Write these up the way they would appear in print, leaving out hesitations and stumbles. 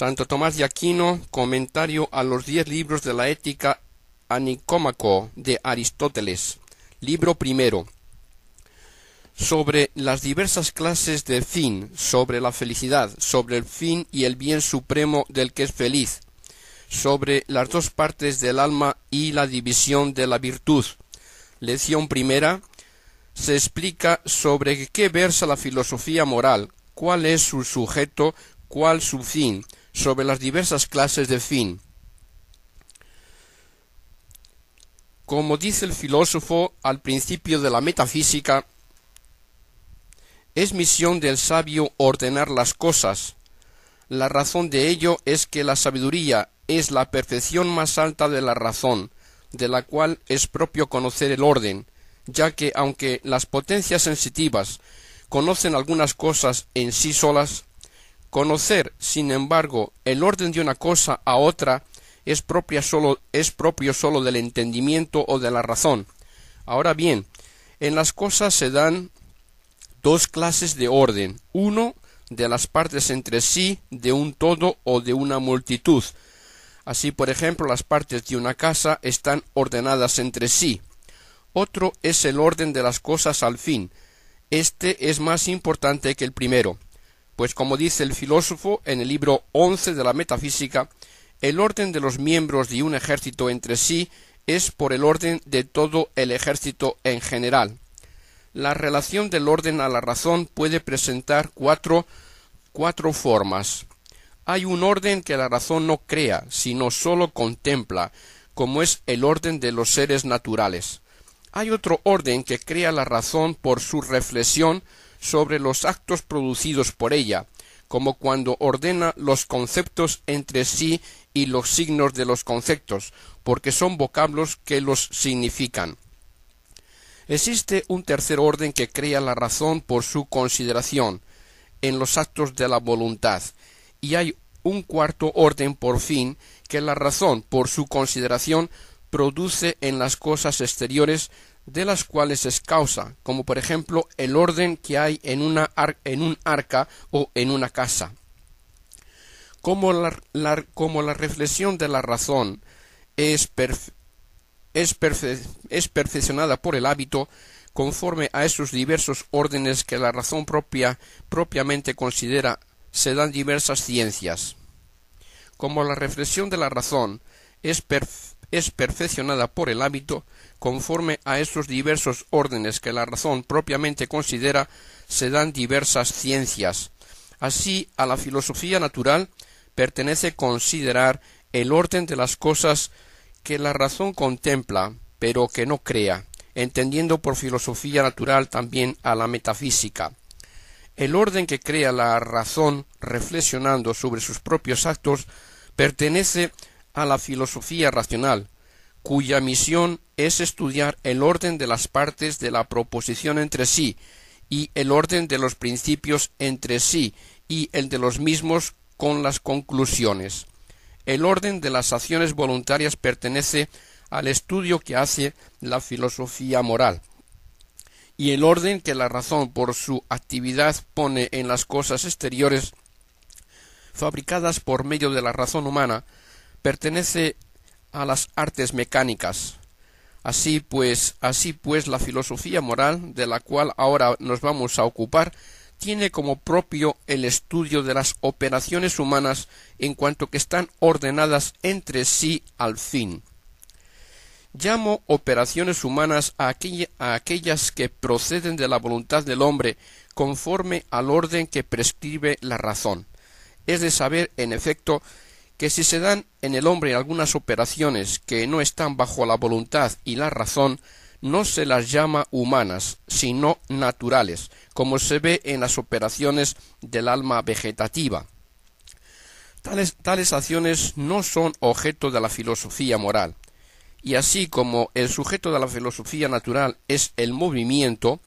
Santo Tomás de Aquino, comentario a los 10 libros de la Ética a Nicómaco de Aristóteles. Libro primero. Sobre las diversas clases de fin, sobre la felicidad, sobre el fin y el bien supremo del que es feliz, sobre las dos partes del alma y la división de la virtud. Lección primera. Se explica sobre qué versa la filosofía moral, cuál es su sujeto, cuál su fin, sobre las diversas clases de fin. Como dice el filósofo al principio de la metafísica, es misión del sabio ordenar las cosas. La razón de ello es que la sabiduría es la perfección más alta de la razón, de la cual es propio conocer el orden, ya que aunque las potencias sensitivas conocen algunas cosas en sí solas, conocer, sin embargo, el orden de una cosa a otra es propio solo del entendimiento o de la razón. Ahora bien, en las cosas se dan dos clases de orden: uno, de las partes entre sí de un todo o de una multitud. Así, por ejemplo, las partes de una casa están ordenadas entre sí. Otro es el orden de las cosas al fin. Este es más importante que el primero, pues como dice el filósofo en el libro 11 de la Metafísica, el orden de los miembros de un ejército entre sí es por el orden de todo el ejército en general. La relación del orden a la razón puede presentar cuatro formas. Hay un orden que la razón no crea, sino sólo contempla, como es el orden de los seres naturales. Hay otro orden que crea la razón por su reflexión sobre los actos producidos por ella, como cuando ordena los conceptos entre sí y los signos de los conceptos, porque son vocablos que los significan. Existe un tercer orden que crea la razón por su consideración en los actos de la voluntad, y hay un cuarto orden, por fin, que la razón por su consideración produce en las cosas exteriores de las cuales es causa, como por ejemplo el orden que hay en un arca o en una casa. Como la reflexión de la razón es perfeccionada por el hábito, conforme a esos diversos órdenes que la razón propiamente considera, se dan diversas ciencias. Como la reflexión de la razón es perfeccionada por el hábito, conforme a esos diversos órdenes que la razón propiamente considera, se dan diversas ciencias. Así, a la filosofía natural pertenece considerar el orden de las cosas que la razón contempla, pero que no crea, entendiendo por filosofía natural también a la metafísica. El orden que crea la razón reflexionando sobre sus propios actos pertenece a la filosofía racional, cuya misión es estudiar el orden de las partes de la proposición entre sí, y el orden de los principios entre sí, y el de los mismos con las conclusiones. El orden de las acciones voluntarias pertenece al estudio que hace la filosofía moral, y el orden que la razón por su actividad pone en las cosas exteriores fabricadas por medio de la razón humana pertenece a las artes mecánicas. Así pues, la filosofía moral, de la cual ahora nos vamos a ocupar, tiene como propio el estudio de las operaciones humanas en cuanto que están ordenadas entre sí al fin. Llamo operaciones humanas a aquellas que proceden de la voluntad del hombre conforme al orden que prescribe la razón. Es de saber, en efecto, que si se dan en el hombre algunas operaciones que no están bajo la voluntad y la razón, no se las llama humanas, sino naturales, como se ve en las operaciones del alma vegetativa. Tales acciones no son objeto de la filosofía moral, y así como el sujeto de la filosofía natural es el movimiento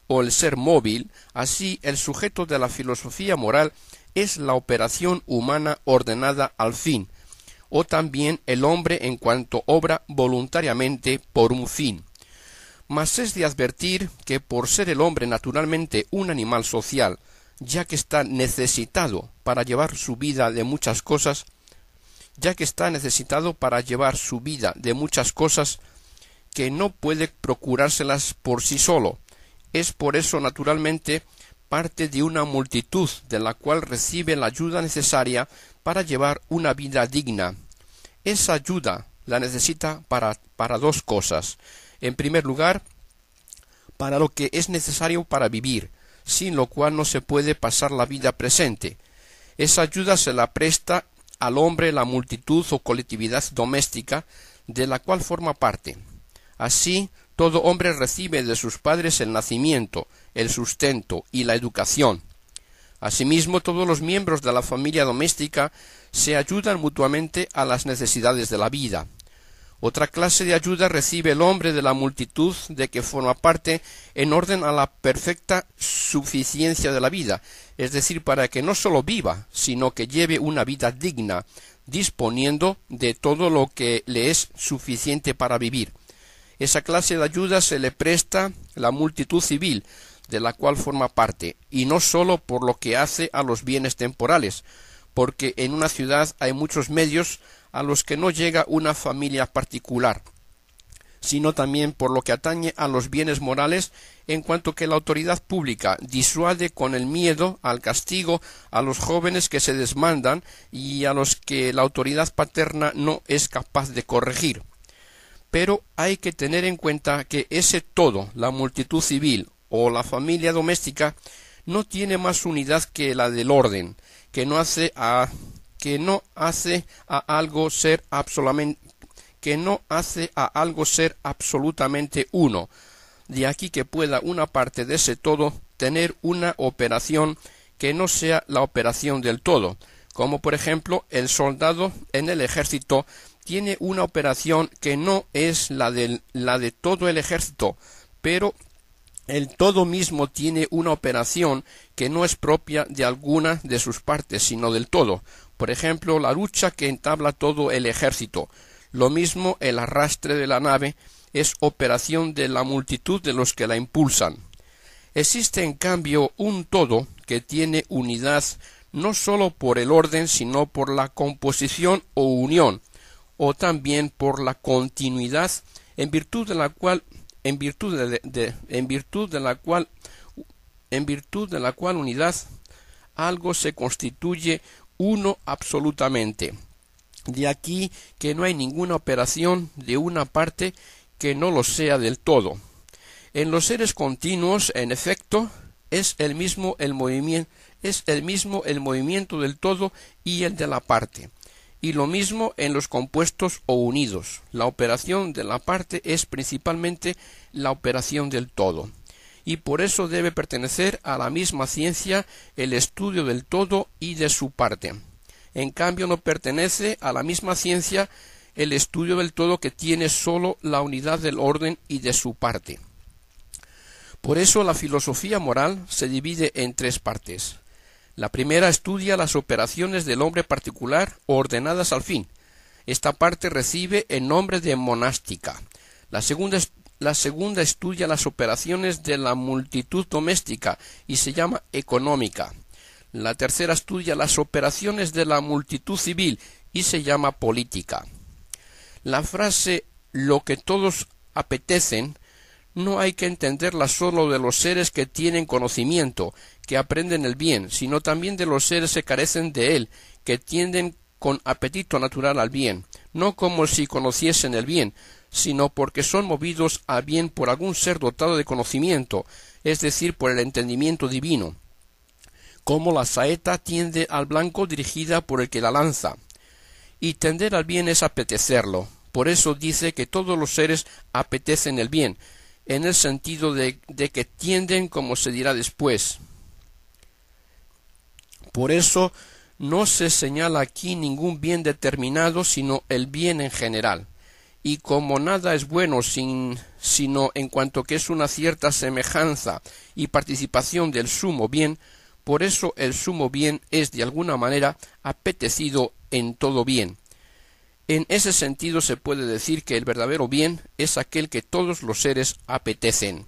o el ser móvil, así el sujeto de la filosofía moral es la operación humana ordenada al fin, o también el hombre en cuanto obra voluntariamente por un fin. Mas es de advertir que por ser el hombre naturalmente un animal social, ya que está necesitado para llevar su vida de muchas cosas, que no puede procurárselas por sí solo. Es por eso, naturalmente, parte de una multitud de la cual recibe la ayuda necesaria para llevar una vida digna. Esa ayuda la necesita para dos cosas. En primer lugar, para lo que es necesario para vivir, sin lo cual no se puede pasar la vida presente. Esa ayuda se la presta al hombre la multitud o colectividad doméstica de la cual forma parte. Así, todo hombre recibe de sus padres el nacimiento, el sustento y la educación. Asimismo, todos los miembros de la familia doméstica se ayudan mutuamente a las necesidades de la vida. Otra clase de ayuda recibe el hombre de la multitud de que forma parte en orden a la perfecta suficiencia de la vida, es decir, para que no sólo viva, sino que lleve una vida digna, disponiendo de todo lo que le es suficiente para vivir. Esa clase de ayuda se le presta la multitud civil, de la cual forma parte, y no sólo por lo que hace a los bienes temporales, porque en una ciudad hay muchos medios a los que no llega una familia particular, sino también por lo que atañe a los bienes morales, en cuanto que la autoridad pública disuade con el miedo al castigo a los jóvenes que se desmandan y a los que la autoridad paterna no es capaz de corregir. Pero hay que tener en cuenta que ese todo, la multitud civil o la familia doméstica, no tiene más unidad que la del orden, que no hace a algo ser absolutamente uno. De aquí que pueda una parte de ese todo tener una operación que no sea la operación del todo, como por ejemplo el soldado en el ejército tiene una operación que no es la de todo el ejército, pero el todo mismo tiene una operación que no es propia de alguna de sus partes, sino del todo. Por ejemplo, la lucha que entabla todo el ejército. Lo mismo el arrastre de la nave es operación de la multitud de los que la impulsan. Existe, en cambio, un todo que tiene unidad no sólo por el orden, sino por la composición o unión, o también por la continuidad, en virtud de la cual unidad algo se constituye uno absolutamente. De aquí que no hay ninguna operación de una parte que no lo sea del todo. En los seres continuos, en efecto, es el mismo el movimiento del todo y el de la parte. Y lo mismo en los compuestos o unidos. La operación de la parte es principalmente la operación del todo. Y por eso debe pertenecer a la misma ciencia el estudio del todo y de su parte. En cambio, no pertenece a la misma ciencia el estudio del todo que tiene sólo la unidad del orden y de su parte. Por eso la filosofía moral se divide en tres partes. La primera estudia las operaciones del hombre particular ordenadas al fin. Esta parte recibe el nombre de monástica. La segunda estudia las operaciones de la multitud doméstica y se llama económica. La tercera estudia las operaciones de la multitud civil y se llama política. La frase «lo que todos apetecen» no hay que entenderla sólo de los seres que tienen conocimiento, que aprenden el bien, sino también de los seres que carecen de él, que tienden con apetito natural al bien, no como si conociesen el bien, sino porque son movidos al bien por algún ser dotado de conocimiento, es decir, por el entendimiento divino, como la saeta tiende al blanco dirigida por el que la lanza. Y tender al bien es apetecerlo. Por eso dice que todos los seres apetecen el bien, en el sentido de que tienden, como se dirá después. Por eso no se señala aquí ningún bien determinado, sino el bien en general. Y como nada es bueno sino en cuanto que es una cierta semejanza y participación del sumo bien, por eso el sumo bien es de alguna manera apetecido en todo bien. En ese sentido se puede decir que el verdadero bien es aquel que todos los seres apetecen.